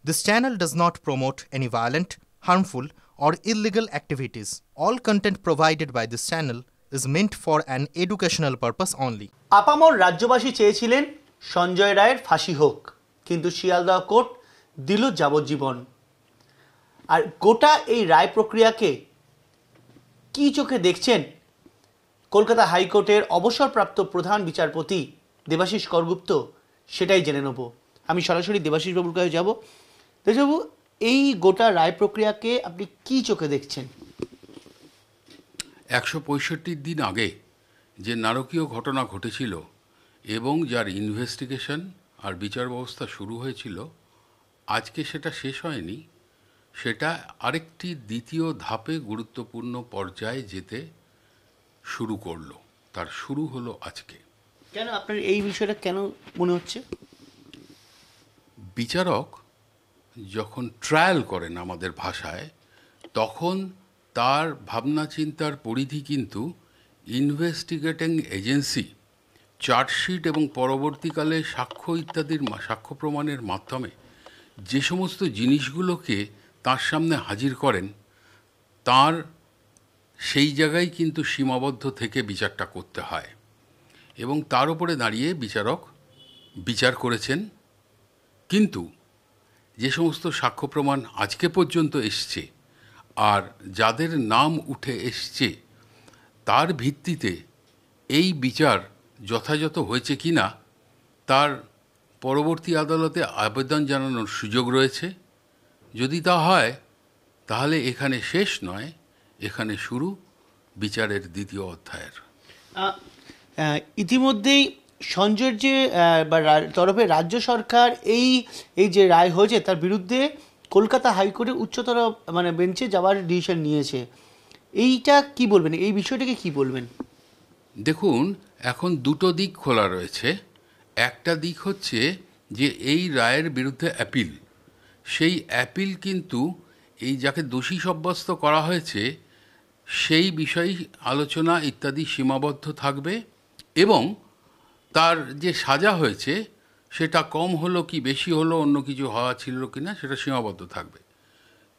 This channel does not promote any violent, harmful, or illegal activities. All content provided by this channel is meant for an educational purpose only. আপামর রাজ্যবাসী চেয়েছিলেন সঞ্জয় রায়ের ফাঁসি হোক, কিন্তু Sealdah court দিল যাবজ্জীবন। আর গোটা এই রায় প্রক্রিয়াকে কী চোখে দেখছেন কলকাতা হাইকোর্টের অবসরপ্রাপ্ত প্রধান বিচারপতি দেবাশিস করগুপ্ত, সেটাই জেনে নেব। আমি সরাসরি দেবাশিস বাবুর কাছে যাব। দেবাশিসবাবু, এই গোটা রায় প্রক্রিয়াকে আপনি কী চোখে দেখছেন? 165 দিন আগে যে নারকীয় ঘটনা ঘটেছিল এবং যার ইনভেস্টিগেশন আর বিচার ব্যবস্থা শুরু হয়েছিল, আজকে সেটা শেষ হয়নি, সেটা আরেকটি দ্বিতীয় ধাপে গুরুত্বপূর্ণ পর্যায়ে যেতে শুরু করলো। তার শুরু হলো আজকে। কেন আপনার এই বিষয়টা কেন মনে হচ্ছে? বিচারক যখন ট্রায়াল করেন আমাদের ভাষায়, তখন তার ভাবনা চিন্তার পরিধি কিন্তু ইনভেস্টিগেটিং এজেন্সি চার্জশিট এবং পরবর্তীকালে সাক্ষ্য ইত্যাদির সাক্ষ্য প্রমাণের মাধ্যমে যে সমস্ত জিনিসগুলোকে তার সামনে হাজির করেন, তার সেই জায়গায় কিন্তু সীমাবদ্ধ থেকে বিচারটা করতে হয়। এবং তার উপরে দাঁড়িয়ে বিচারক বিচার করেছেন। কিন্তু যে সমস্ত সাক্ষ্য প্রমাণ আজকে পর্যন্ত এসছে আর যাদের নাম উঠে এসছে, তার ভিত্তিতে এই বিচার যথাযথ হয়েছে কি না তার পরবর্তী আদালতে আবেদন জানানোর সুযোগ রয়েছে। যদি তা হয়, তাহলে এখানে শেষ নয়, এখানে শুরু বিচারের দ্বিতীয় অধ্যায়ের। ইতিমধ্যেই সঞ্জয়ের যে তরফে রাজ্য সরকার এই যে রায় হয়েছে তার বিরুদ্ধে কলকাতা হাইকোর্টের উচ্চতর বেঞ্চে যাওয়ার ডিসিশন নিয়েছে। এইটা কি বলবেন, এই বিষয়টাকে কি বলবেন? দেখুন, এখন দুটো দিক খোলা রয়েছে। একটা দিক হচ্ছে যে এই রায়ের বিরুদ্ধে অ্যাপিল। সেই অ্যাপিল কিন্তু এই যাকে দোষী সাব্যস্ত করা হয়েছে সেই বিষয়ে আলোচনা ইত্যাদি সীমাবদ্ধ থাকবে, এবং তার যে সাজা হয়েছে সেটা কম হলো কি বেশি হলো, অন্য কিছু হওয়া ছিল কি না, সেটা সীমাবদ্ধ থাকবে।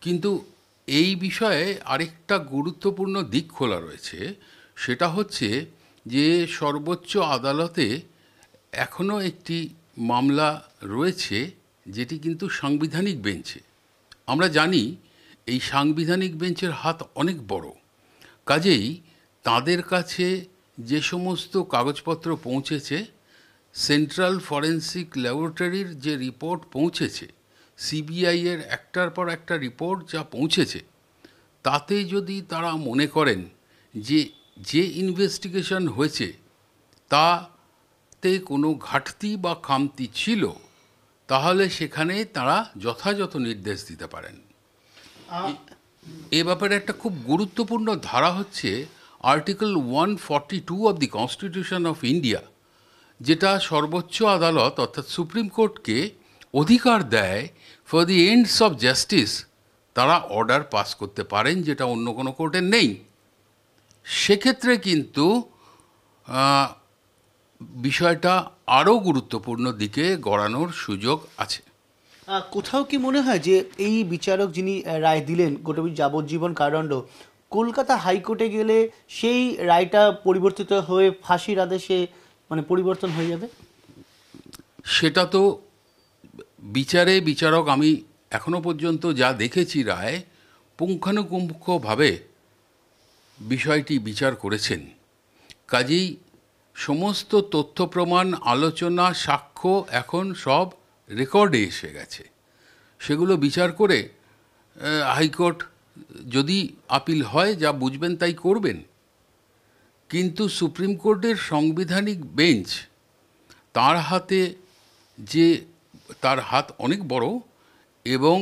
কিন্তু এই বিষয়ে আরেকটা গুরুত্বপূর্ণ দিক খোলা রয়েছে। সেটা হচ্ছে যে সর্বোচ্চ আদালতে এখনও একটি মামলা রয়েছে যেটি কিন্তু সাংবিধানিক বেঞ্চে। আমরা জানি এই সাংবিধানিক বেঞ্চের হাত অনেক বড়, কাজেই তাদের কাছে যে সমস্ত কাগজপত্র পৌঁছেছে, সেন্ট্রাল ফরেন্সিক ল্যাবরেটরির যে রিপোর্ট পৌঁছেছে, সিবিআইয়ের একটার পর একটা রিপোর্ট যা পৌঁছেছে, তাতে যদি তারা মনে করেন যে ইনভেস্টিগেশন হয়েছে তাতে কোনো ঘাটতি বা খামতি ছিল, তাহলে সেখানে তারা যথাযথ নির্দেশ দিতে পারেন। এ ব্যাপারে একটা খুব গুরুত্বপূর্ণ ধারা হচ্ছে article 142 of the constitution of India, যেটা সর্বোচ্চ আদালত অর্থাৎ সুপ্রিম কোর্টকে অধিকার দেয় for the ends of justice তারা অর্ডার পাস করতে পারেন, যেটা অন্য কোনো কোর্টের নেই। সেক্ষেত্রে কিন্তু বিষয়টা আরও গুরুত্বপূর্ণ দিকে গড়ানোর সুযোগ আছে। কোথাও কি মনে হয় যে এই বিচারক যিনি রায় দিলেন গোটা যাবজ্জীবন কারাদণ্ড, কলকাতা হাইকোর্টে গেলে সেই রায়টা পরিবর্তিত হয়ে ফাঁসির আদেশে পরিবর্তন হয়ে যাবে? সেটা তো বিচারক, আমি এখনো পর্যন্ত যা দেখেছি রায়, পুঙ্খানুপুঙ্খভাবে বিষয়টি বিচার করেছেন। কাজেই সমস্ত তথ্য প্রমাণ, আলোচনা, সাক্ষ্য এখন সব রেকর্ডে এসে গেছে। সেগুলো বিচার করে হাইকোর্ট যদি আপিল হয়, যা বুঝবেন তাই করবেন। কিন্তু সুপ্রিম কোর্টের সাংবিধানিক বেঞ্চ, তার হাত অনেক বড়, এবং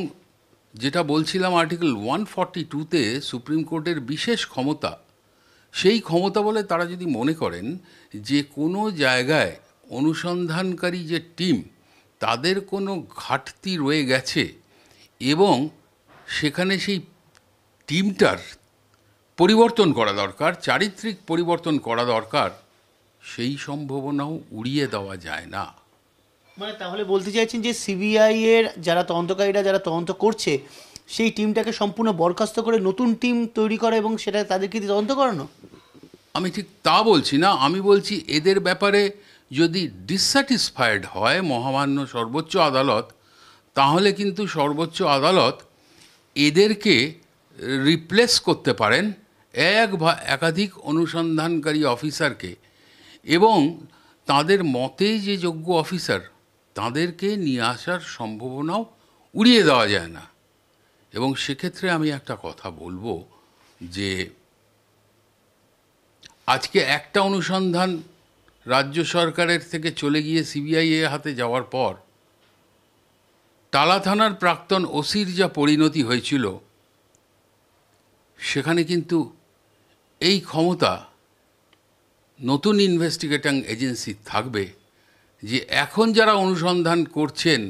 যেটা বলছিলাম আর্টিকেল 142-তে সুপ্রিম কোর্টের বিশেষ ক্ষমতা, সেই ক্ষমতা বলে তারা যদি মনে করেন যে কোনো জায়গায় অনুসন্ধানকারী যে টিম, তাদের কোনো ঘাটতি রয়ে গেছে এবং সেখানে সেই টিমটার পরিবর্তন করা দরকার, চারিত্রিক পরিবর্তন করা দরকার, সেই সম্ভাবনাও উড়িয়ে দেওয়া যায় না। মানে তাহলে বলতে চাইছেন যে সিবিআই এর যারা তদন্তকারীরা যারা তদন্ত করছে সেই টিমটাকে সম্পূর্ণ বরখাস্ত করে নতুন টিম তৈরি করা এবং সেটা তাদেরকে দিয়ে তদন্ত করানো? আমি ঠিক তা বলছি না, আমি বলছি এদের ব্যাপারে যদি ডিসস্যাটিসফাইড হয় মহামান্য সর্বোচ্চ আদালত, তাহলে কিন্তু সর্বোচ্চ আদালত এদেরকে রিপ্লেস করতে পারেন এক বা একাধিক অনুসন্ধানকারী অফিসারকে, এবং তাদের মতে যে যোগ্য অফিসার তাদেরকে নিয়ে আসার সম্ভাবনাও উড়িয়ে দেওয়া যায় না। এবং সেক্ষেত্রে আমি একটা কথা বলবো যে আজকে একটা অনুসন্ধান রাজ্য সরকারের থেকে চলে গিয়ে সিবিআই এর হাতে যাওয়ার পর টালা থানার প্রাক্তন ওসির যা পরিণতি হয়েছিল, সেখানে কিন্তু এই ক্ষমতা নতুন ইনভেস্টিগেটিং এজেন্সি থাকবে যে এখন যারা অনুসন্ধান করছেন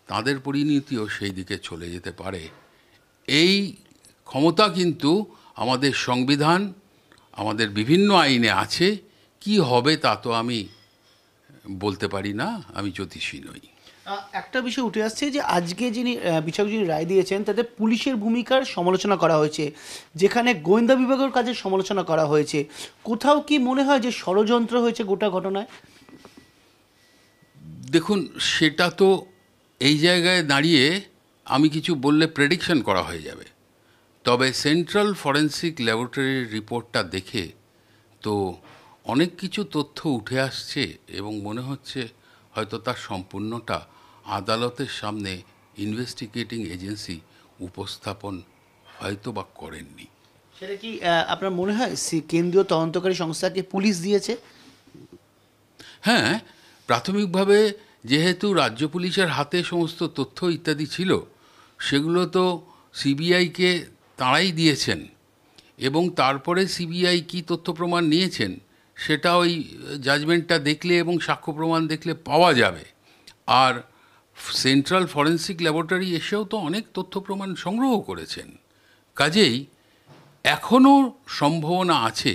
তাদের পরিণতিও সেই দিকে চলে যেতে পারে। এই ক্ষমতা কিন্তু আমাদের সংবিধান, আমাদের বিভিন্ন আইনে আছে। কি হবে তা তো আমি বলতে পারি না, আমি জ্যোতিষী নই। একটা বিষয় উঠে আসছে যে আজকে যিনি বিচারক যিনি রায় দিয়েছেন তাতে পুলিশের ভূমিকার সমালোচনা করা হয়েছে, যেখানে গোয়েন্দা বিভাগের কাজের সমালোচনা করা হয়েছে। কোথাও কি মনে হয় যে ষড়যন্ত্র হয়েছে গোটা ঘটনায়? দেখুন, সেটা তো এই জায়গায় দাঁড়িয়ে আমি কিছু বললে প্রেডিকশন করা হয়ে যাবে। তবে সেন্ট্রাল ফরেন্সিক ল্যাবরেটরির রিপোর্টটা দেখে তো অনেক কিছু তথ্য উঠে আসছে এবং মনে হচ্ছে হয়তো তার সম্পূর্ণটা আদালতের সামনে ইনভেস্টিগেটিং এজেন্সি উপস্থাপন হয়তো বা করেননি। সেটা কি আপনার মনে হয় কেন্দ্রীয় তদন্তকারী সংস্থাকে পুলিশ দিয়েছে? হ্যাঁ, প্রাথমিকভাবে যেহেতু রাজ্য পুলিশের হাতে সমস্ত তথ্য ইত্যাদি ছিল, সেগুলো তো সিবিআইকে তাঁরাই দিয়েছেন, এবং তারপরে সিবিআই কী তথ্য প্রমাণ নিয়েছেন সেটা ওই জাজমেন্টটা দেখলে এবং সাক্ষ্য প্রমাণ দেখলে পাওয়া যাবে। আর সেন্ট্রাল ফরেন্সিক ল্যাবরেটরি এসেও তো অনেক তথ্য প্রমাণ সংগ্রহ করেছেন। কাজেই এখনও সম্ভাবনা আছে,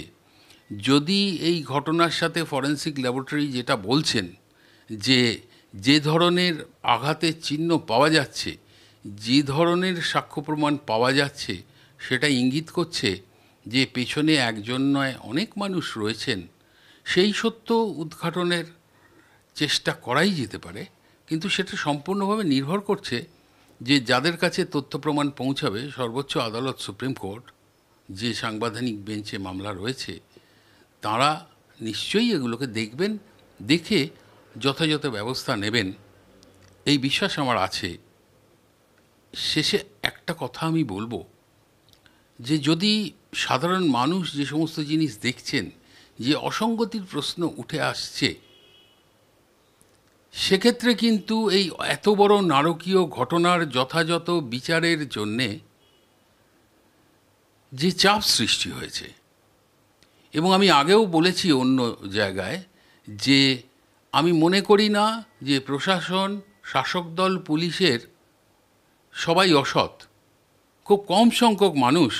যদি এই ঘটনার সাথে ফরেন্সিক ল্যাবরেটরি যেটা বলছেন যে ধরনের আঘাতের চিহ্ন পাওয়া যাচ্ছে, যে ধরনের সাক্ষ্য প্রমাণ পাওয়া যাচ্ছে, সেটা ইঙ্গিত করছে যে পেছনে একজন নয় অনেক মানুষ রয়েছেন, সেই সত্য উদ্ঘাটনের চেষ্টা করাই যেতে পারে। কিন্তু সেটা সম্পূর্ণভাবে নির্ভর করছে যে যাদের কাছে তথ্য প্রমাণ পৌঁছাবে, সর্বোচ্চ আদালত সুপ্রিম কোর্ট যে সাংবিধানিক বেঞ্চে মামলা রয়েছে, তাঁরা নিশ্চয়ই এগুলোকে দেখবেন, দেখে যথাযথ ব্যবস্থা নেবেন, এই বিশ্বাস আমার আছে। শেষে একটা কথা আমি বলবো যে যদি সাধারণ মানুষ যে সমস্ত জিনিস দেখছেন, যে অসঙ্গতির প্রশ্ন উঠে আসছে, সেক্ষেত্রে কিন্তু এই এত বড় নারকীয় ঘটনার যথাযথ বিচারের জন্যে যে চাপ সৃষ্টি হয়েছে, এবং আমি আগেও বলেছি অন্য জায়গায় যে আমি মনে করি না যে প্রশাসন, শাসক দল, পুলিশের সবাই অসৎ। খুব কম সংখ্যক মানুষ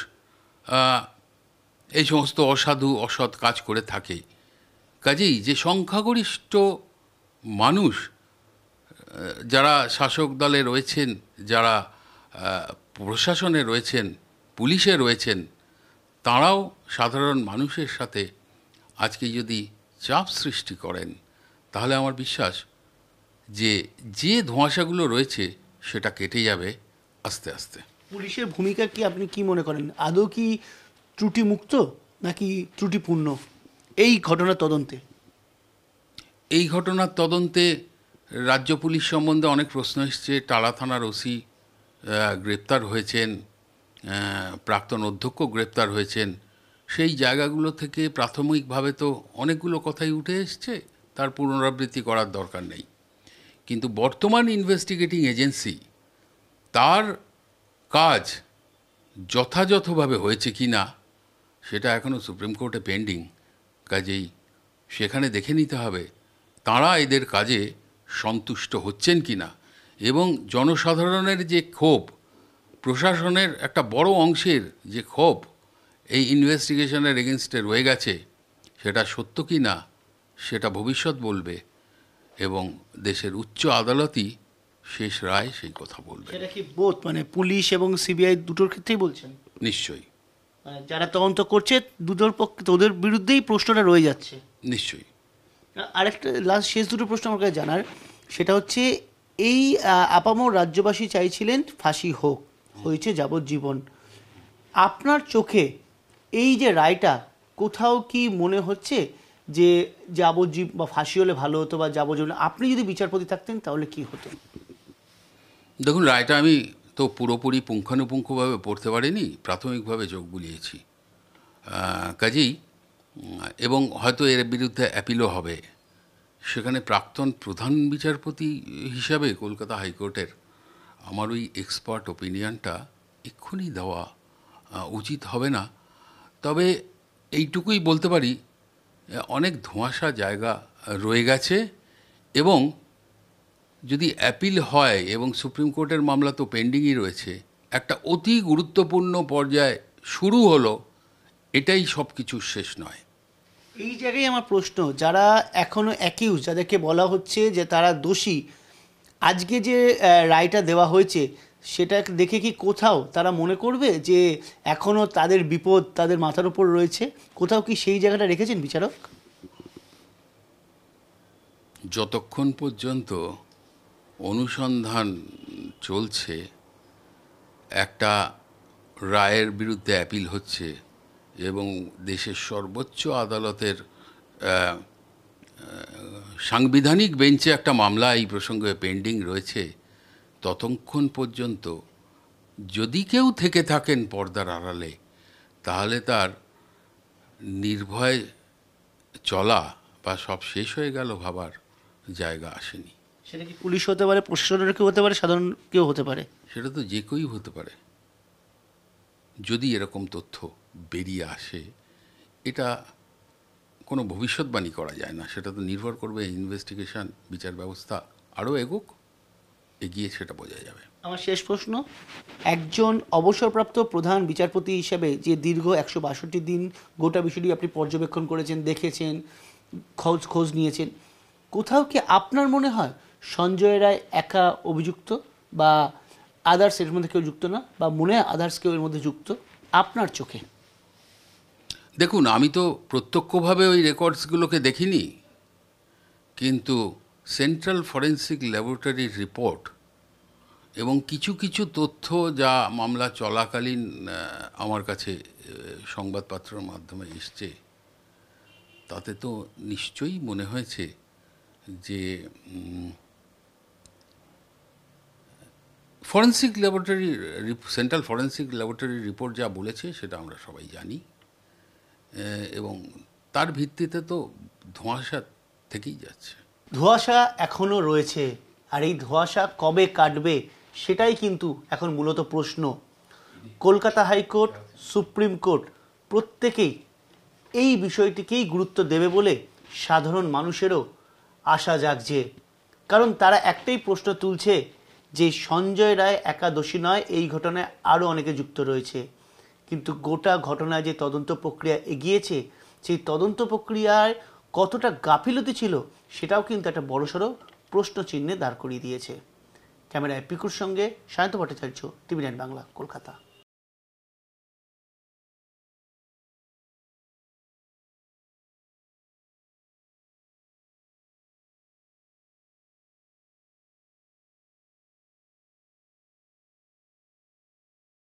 এই সমস্ত অসাধু অসৎ কাজ করে থাকে। কাজেই যে সংখ্যাগরিষ্ঠ মানুষ যারা শাসক দলে রয়েছেন, যারা প্রশাসনে রয়েছেন, পুলিশে রয়েছেন, তাঁরাও সাধারণ মানুষের সাথে আজকে যদি চাপ সৃষ্টি করেন, তাহলে আমার বিশ্বাস যে ধোঁয়াশাগুলো রয়েছে সেটা কেটে যাবে আস্তে আস্তে। পুলিশের ভূমিকা কি আপনি কি মনে করেন, আদৌ কি ত্রুটিমুক্ত নাকি ত্রুটিপূর্ণ এই ঘটনার তদন্তে? এই ঘটনার তদন্তে রাজ্য পুলিশ সম্বন্ধে অনেক প্রশ্ন এসছে। টালা থানার ওসি গ্রেপ্তার হয়েছেন, প্রাক্তন অধ্যক্ষ গ্রেপ্তার হয়েছেন। সেই জায়গাগুলো থেকে প্রাথমিকভাবে তো অনেকগুলো কথাই উঠে এসছে, তার পুনরাবৃত্তি করার দরকার নেই। কিন্তু বর্তমান ইনভেস্টিগেটিং এজেন্সি তার কাজ যথাযথভাবে হয়েছে কি না সেটা এখনও সুপ্রিম কোর্টে পেন্ডিং। কাজেই সেখানে দেখে নিতে হবে তাঁরা এদের কাজে সন্তুষ্ট হচ্ছেন কি না, এবং জনসাধারণের যে ক্ষোভ, প্রশাসনের একটা বড় অংশের যে ক্ষোভ এই ইনভেস্টিগেশনের এগেনস্টে রয়ে গেছে, সেটা সত্য কি না সেটা ভবিষ্যৎ বলবে। এবং দেশের উচ্চ আদালতই শেষ রায় সেই কথা বলবে। সেটা কি বোধ মানে পুলিশ এবং সিবিআই দুটোর ক্ষেত্রেই বলছেন? নিশ্চয়ই, মানে যারা তদন্ত করছে দুটোর পক্ষে ওদের বিরুদ্ধেই প্রশ্নটা রয়ে যাচ্ছে। নিশ্চয়ই। আরেকটা লাস্ট শেষ দুটো প্রশ্ন আমার কাছে জানার, সেটা হচ্ছে এই আপামর রাজ্যবাসী চাইছিলেন ফাঁসি হোক, হয়েছে যাবজ্জীবন। আপনার চোখে এই যে রায়টা, কোথাও কি মনে হচ্ছে যে যাবজ্জীবন বা ফাঁসি হলে ভালো হতো, বা যাবজ্জীবন আপনি যদি বিচারপতি থাকতেন তাহলে কি হতো? দেখুন, রায়টা আমি তো পুরোপুরি পুঙ্খানুপুঙ্খভাবে পড়তে পারিনি, প্রাথমিকভাবে চোখ বুলিয়েছি। কাজেই এবং হয়তো এর বিরুদ্ধে অ্যাপিলও হবে। সেখানে প্রাক্তন প্রধান বিচারপতি হিসাবে কলকাতা হাইকোর্টের আমার ওই এক্সপার্ট ওপিনিয়নটা এক্ষুনি দেওয়া উচিত হবে না। তবে এইটুকুই বলতে পারি, অনেক ধোঁয়াশা জায়গা রয়ে গেছে, এবং যদি অ্যাপিল হয় এবং সুপ্রিম কোর্টের মামলা তো পেন্ডিংই রয়েছে, একটা অতি গুরুত্বপূর্ণ পর্যায়ে শুরু হলো, এটাই সব কিছুর শেষ নয়। এই জায়গায় আমার প্রশ্ন, যারা এখনো অ্যাকিউজ, যাদেরকে বলা হচ্ছে যে তারা দোষী, আজকে যে রায়টা দেওয়া হয়েছে সেটা দেখে কি কোথাও তারা মনে করবে যে এখনো তাদের বিপদ তাদের মাথার উপর রয়েছে? কোথাও কি সেই জায়গাটা রেখেছেন বিচারক? যতক্ষণ পর্যন্ত অনুসন্ধান চলছে, একটা রায়ের বিরুদ্ধে অ্যাপিল হচ্ছে এবং দেশের সর্বোচ্চ আদালতের সাংবিধানিক বেঞ্চে একটা মামলা এই প্রসঙ্গে পেন্ডিং রয়েছে, ততক্ষণ পর্যন্ত যদি কেউ থেকে থাকেন পর্দার আড়ালে, তাহলে তার নির্ভয় চলা বা সব শেষ হয়ে গেল ভাবার জায়গা আসেনি। সেটা কি পুলিশ হতে পারে, প্রশাসনের কেউ হতে পারে, সাধারণ কেউ হতে পারে? সেটা তো যে কেউই হতে পারে। যদি এরকম তথ্য বেরিয়ে আসে, এটা কোনো ভবিষ্যৎবাণী করা যায় না, সেটা তো নির্ভর করবে ইনভেস্টিগেশন, বিচার ব্যবস্থা আরও এগিয়ে সেটা বোঝা যাবে। আমার শেষ প্রশ্ন, একজন অবসরপ্রাপ্ত প্রধান বিচারপতি হিসেবে যে দীর্ঘ 162 দিন গোটা বিষয়টি আপনি পর্যবেক্ষণ করেছেন, দেখেছেন, খোঁজ নিয়েছেন, কোথাও কি আপনার মনে হয় সঞ্জয় রায় একা অভিযুক্ত, বা আদার্স এর মধ্যে কেউ যুক্ত না, বা মনে হয় আদার্স কেউ এর মধ্যে যুক্ত আপনার চোখে? দেখুন, আমি তো প্রত্যক্ষভাবে ওই রেকর্ডসগুলোকে দেখিনি, কিন্তু সেন্ট্রাল ফরেন্সিক ল্যাবরেটরির রিপোর্ট এবং কিছু কিছু তথ্য যা মামলা চলাকালীন আমার কাছে সংবাদপত্রের মাধ্যমে এসছে, তাতে তো নিশ্চয়ই মনে হয়েছে যে ফরেন্সিক ল্যাবরেটরি, সেন্ট্রাল ফরেন্সিক ল্যাবরেটরির রিপোর্ট যা বলেছে সেটা আমরা সবাই জানি, এবং তার ভিত্তিতে তো ধোঁয়াশা থেকেই যাচ্ছে। ধোঁয়াশা এখনও রয়েছে, আর এই ধোঁয়াশা কবে কাটবে সেটাই কিন্তু এখন মূলত প্রশ্ন। কলকাতা হাইকোর্ট, সুপ্রিম কোর্ট প্রত্যেকেই এই বিষয়টিকেই গুরুত্ব দেবে বলে সাধারণ মানুষেরও আশা জাগছে। কারণ তারা একটাই প্রশ্ন তুলছে যে সঞ্জয় রায় একা দোষী নয়, এই ঘটনায় আরও অনেকে যুক্ত রয়েছে। কিন্তু গোটা ঘটনায় যে তদন্ত প্রক্রিয়া এগিয়েছে, সেই তদন্ত প্রক্রিয়ায় কতটা গাফিলতি ছিল সেটাও কিন্তু একটা বড়সড় প্রশ্নচিহ্নে দাঁড় করিয়ে দিয়েছে। ক্যামেরায় পিকুর সঙ্গে সায়ন্ত ভট্টাচার্য, টিভি9 বাংলা, কলকাতা।